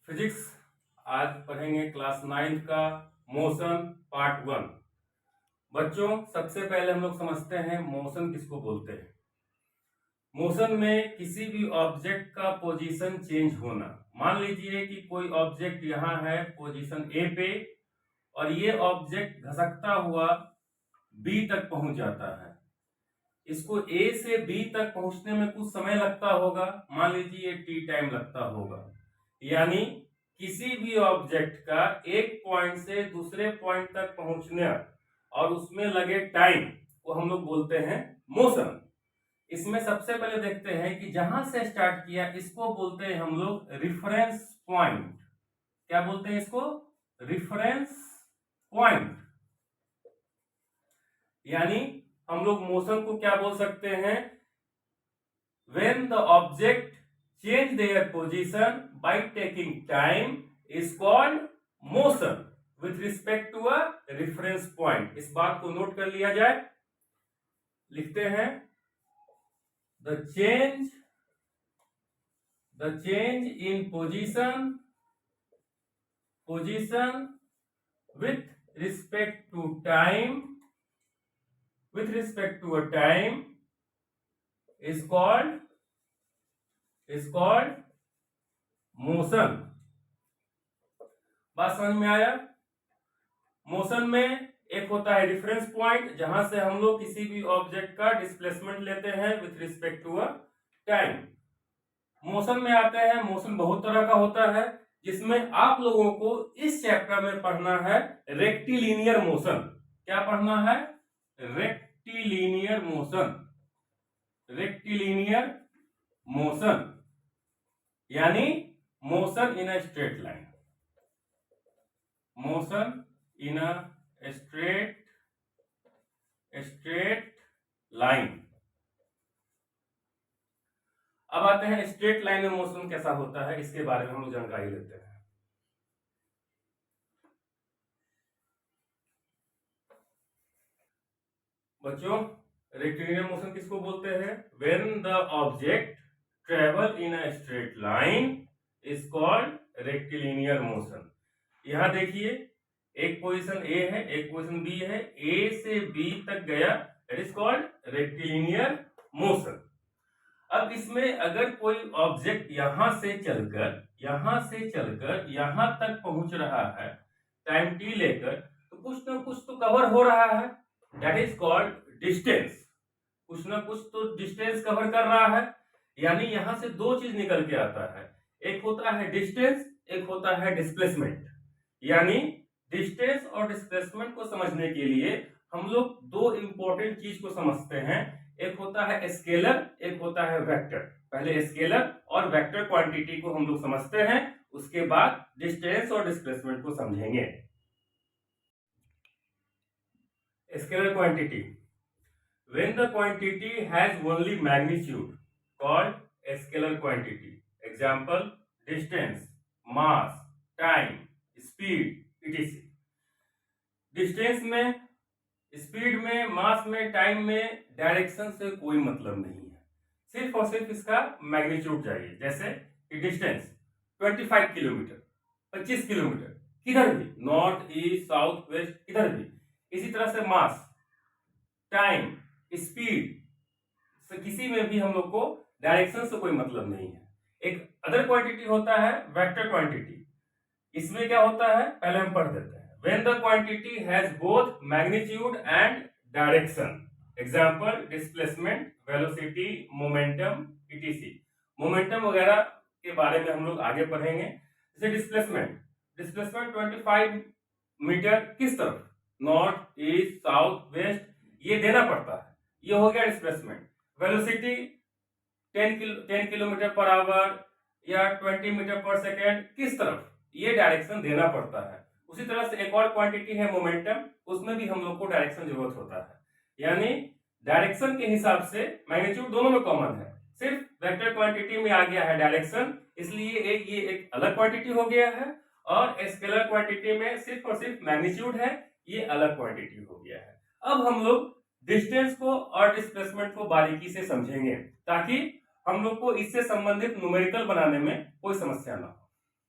Physics आज पढ़ेंगे class 9 का मोशन पार्ट 1। बच्चों, सबसे पहले हम लोग समझते हैं मोशन किसको बोलते हैं। मोशन में किसी भी ऑब्जेक्ट का पोजीशन चेंज होना। मान लीजिए कि कोई ऑब्जेक्ट यहाँ है पोजीशन ए पे और ये ऑब्जेक्ट घसकता हुआ बी तक पहुंच जाता है। इसको ए से बी तक पहुंचने में कुछ समय लगता होगा, मान लीजिए टी टाइम लगता होगा। यानी किसी भी ऑब्जेक्ट का एक पॉइंट से दूसरे पॉइंट तक पहुंचने और उसमें लगे टाइम को हम लोग बोलते हैं मोशन। इसमें सबसे पहले देखते हैं कि जहां से स्टार्ट किया इसको बोलते हैं हम लोग रिफरेंस पॉइंट। क्या बोलते हैं इसको? Reference point. यानी हम लोग मोशन को क्या बोल सकते हैं? When the object change their position by taking time is called motion with respect to a reference point। इस बात को नोट कर लिया जाए। लिखते हैं the change in position with respect to time is called motion. बात समझ में आया? मोशन में एक होता है रेफरेंस पॉइंट, जहां से हम लोग किसी भी ऑब्जेक्ट का डिस्प्लेसमेंट लेते हैं with respect to a time. Motion में आते हैं, मोशन बहुत तरह का होता है, जिसमें आप लोगों को इस चैप्टर में पढ़ना है रेक्टिलिनियर मोशन। क्या पढ़ना है? रेक्टिलिनियर मोशन यानी motion in a straight line. अब आते हैं स्ट्रेट लाइन में मोशन कैसा होता है, इसके बारे में हम लोग जानकारी लेते हैं। बच्चों, रेक्टिलिनियर मोशन किसको बोलते हैं? When the object travel in a straight line is called rectilinear motion. यहां देखिए, एक पोजीशन ए है, एक पोजीशन बी है, ए से बी तक गया, that is called rectilinear motion. अब इसमें अगर कोई ऑब्जेक्ट यहां से चलकर यहां तक पहुंच रहा है टाइम टी लेकर, तो कुछ ना कुछ तो कवर हो रहा है, दैट इज कॉल्ड डिस्टेंस। कुछ ना कुछ तो डिस्टेंस कवर कर रहा है। यानी यहां से दो चीज निकल के आता है, एक होता है डिस्टेंस, एक होता है डिस्प्लेसमेंट। यानी डिस्टेंस और डिस्प्लेसमेंट को समझने के लिए हम लोग दो इंपॉर्टेंट चीज को समझते हैं, एक होता है स्केलर, एक होता है वेक्टर। पहले स्केलर और वेक्टर क्वांटिटी को हम लोग समझते हैं, उसके बाद डिस्टेंस और डिस्प्लेसमेंट को समझेंगे। Scalar quantity, when the quantity has only magnitude called scalar quantity। example distance, mass, time, speed etc। Distance में, स्पीड में, मास में, टाइम में डायरेक्शन से कोई मतलब नहीं है, सिर्फ और सिर्फ इसका मैग्नीट्यूड चाहिए। जैसे कि डिस्टेंस 25 किलोमीटर, 25 किलोमीटर, किधर भी, नॉर्थ ईस्ट साउथ वेस्ट किधर भी। इसी तरह से मास, टाइम, स्पीड से किसी में भी हम लोग को डायरेक्शन से कोई मतलब नहीं है। एक अदर क्वांटिटी होता है वेक्टर क्वांटिटी। इसमें क्या होता है, पहले हम पढ़ देते हैं। When the quantity has both magnitude and direction. Example displacement, velocity, momentum etc। Momentum वगैरह के बारे में हम लोग आगे पढ़ेंगे। जैसे डिस्प्लेसमेंट 25 मीटर किस तरफ, नॉर्थ ईस्ट साउथ वेस्ट, ये देना पड़ता है, ये हो गया displacement. Velocity 10 kilometre per hour या 20 मीटर पर सेकेंड, किस तरफ, ये डायरेक्शन देना पड़ता है। उसी तरह से एक और क्वांटिटी है मोमेंटम, उसमें भी हम लोग को डायरेक्शन जरूरत होता है। यानी डायरेक्शन के हिसाब से मैग्नीट्यूड दोनों में कॉमन है, सिर्फ वेक्टर क्वांटिटी में आ गया है डायरेक्शन, इसलिए ये एक अलग क्वांटिटी हो गया है। और स्केलर क्वांटिटी में सिर्फ और सिर्फ मैग्नीट्यूड है, ये अलग क्वांटिटी हो गया है। अब हम लोग डिस्टेंस को और डिस्प्लेसमेंट को बारीकी से समझेंगे, ताकि हम लोग को इससे संबंधित न्यूमेरिकल बनाने में कोई समस्या ना हो।